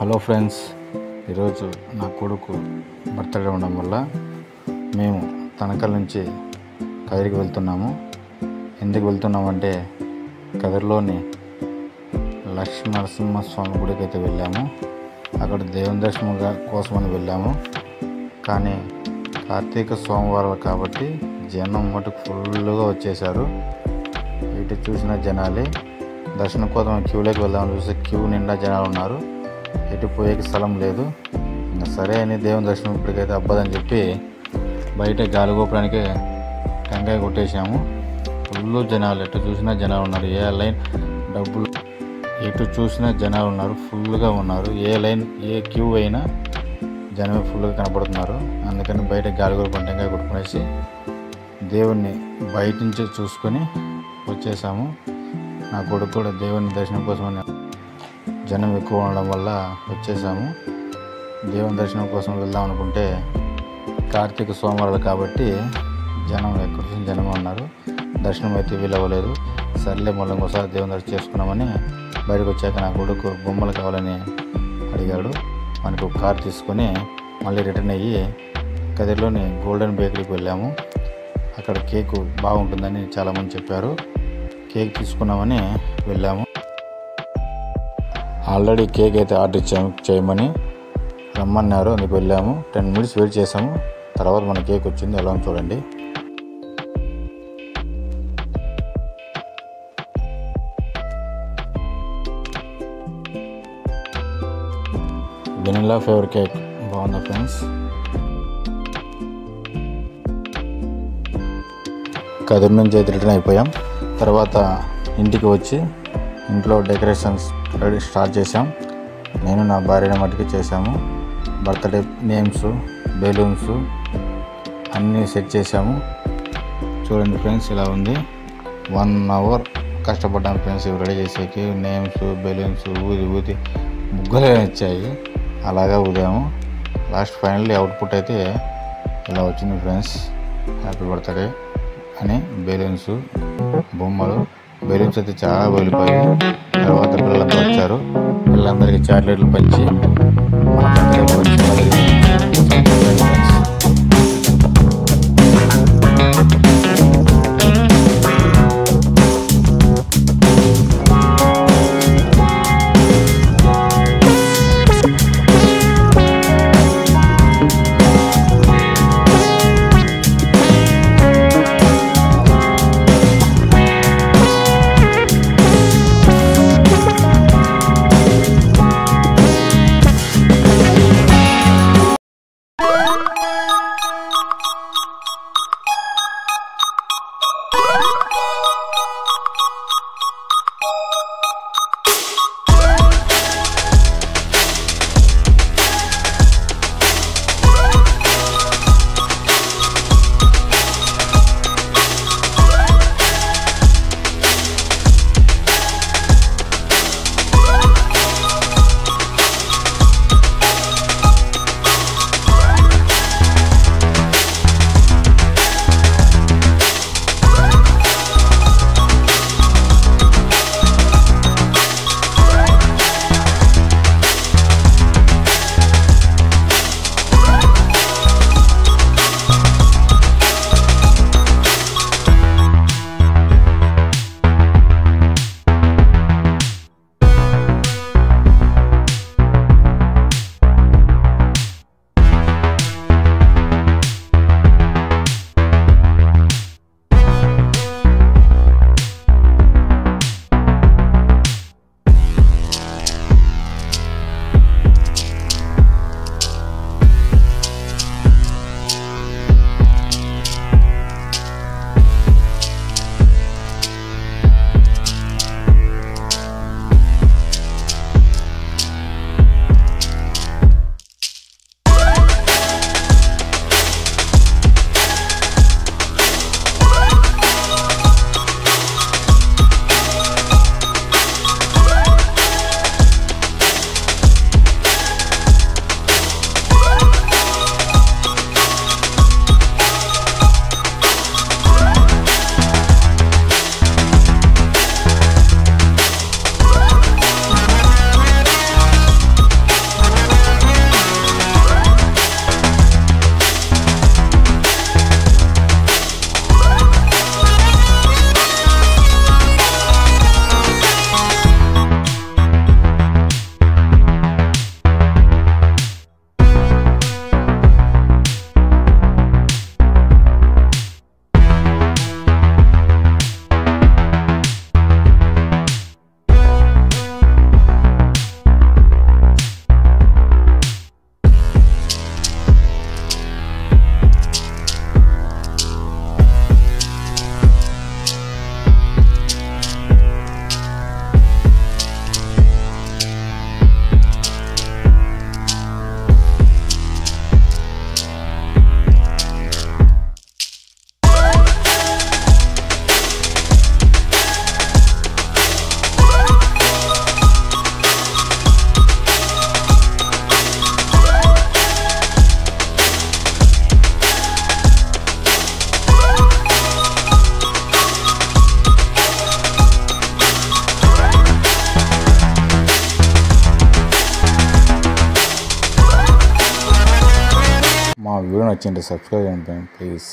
Hello friends, ఈరోజు నా కొడుకు బర్త్డే ఉండడం వల్ల మేము తనకల్ నుంచి కదిరికి వెళ్తున్నాము. ఎందుకు వెళ్తున్నామంటే కదిరిలోని లక్ష్మీ నరసింహస్వామి గుడికి అయితే వెళ్ళాము. అక్కడ దేవుని దర్శనం కోసమని వెళ్ళాము. కానీ కార్తీక సోమవారం కాబట్టి జనం మటుకు ఫుల్గా వచ్చేసారు. ఇటు చూసిన జనాలే. దర్శనం కోసం క్యూలోకి వెళ్దామని చూస్తే క్యూ నిండా జనాలు ఉన్నారు. ఎటు పోయేకి స్థలం లేదు. సరే అని దేవుని దర్శనం ఇప్పటికైతే అబ్బదని చెప్పి బయట గాలిగోపురానికి టెంకాయ కొట్టేసాము. ఫుల్ జనాలు, ఎటు చూసినా జనాలు ఉన్నారు. ఏ లైన్ డబ్బులు ఎటు చూసినా జనాలు ఉన్నారు, ఫుల్గా ఉన్నారు. ఏ లైన్ ఏ క్యూ అయినా జనమే ఫుల్గా కనపడుతున్నారు. అందుకని బయట గాలిగోపురం టెంకాయ కొట్టుకునేసి దేవుణ్ణి బయట నుంచి చూసుకొని వచ్చేసాము. నా కొడుకు కూడా దేవుని దర్శనం కోసమని జనం ఎక్కువ ఉండడం వల్ల వచ్చేసాము. దేవుని దర్శనం కోసం వెళ్దాం అనుకుంటే కార్తీక సోమవారాలు కాబట్టి జనం ఎక్కడ జనమే ఉన్నారు. దర్శనం అయితే వీలవ్వలేదు. సర్లే మళ్ళీ ఇంకోసారి దేవుని దర్శనం చేసుకున్నామని బయటకు వచ్చాక నా కొడుకు బొమ్మలు కావాలని అడిగాడు. మనకు ఒక కార్ తీసుకొని మళ్ళీ రిటర్న్ అయ్యి కదిరిలోని గోల్డెన్ బేకరీకి వెళ్ళాము. అక్కడ కేకు బాగుంటుందని చాలామంది చెప్పారు. కేక్ తీసుకున్నామని వెళ్ళాము. ఆల్రెడీ కేక్ అయితే ఆర్డర్ చేయమని రమ్మన్నారు. అందుకు వెళ్ళాము. 10 minutes వెయిట్ చేసాము. తర్వాత మన కేక్ వచ్చింది. ఎలా చూడండి. వెనిలా ఫ్లేవర్ కేక్ బాగుందా ఫ్రెండ్స్? కదిరి నుంచి అయితే రిటర్న్ అయిపోయాం. తర్వాత ఇంటికి వచ్చి ఇంట్లో డెకరేషన్స్ స్టార్ట్ చేసాం. నేను నా భార్యని మట్టుకు చేసాము. బర్త్డే నేమ్స్, బెలూన్స్ అన్నీ సెట్ చేసాము. చూడండి ఫ్రెండ్స్, ఇలా ఉంది. 1 hour కష్టపడ్డాను ఫ్రెండ్స్ ఇవి రెడీ చేసేకి. నేమ్స్, బెలూన్స్ ఊది ముగ్గులే వచ్చాయి. అలాగా ఊదాము. లాస్ట్ ఫైనల్లీ అవుట్పుట్ అయితే ఇలా వచ్చింది ఫ్రెండ్స్. హ్యాపీ బర్త్డే అని బెలూన్స్, బొమ్మలు. బెలూన్స్ అయితే చాలా వెళ్ళిపోయాయి. తర్వాత పిల్లలంతా వచ్చారు. పిల్లలందరికీ చాక్లెట్లు పంచి వీడియో నచ్చింటే సబ్స్క్రైబ్ చేయండి ప్లీజ్.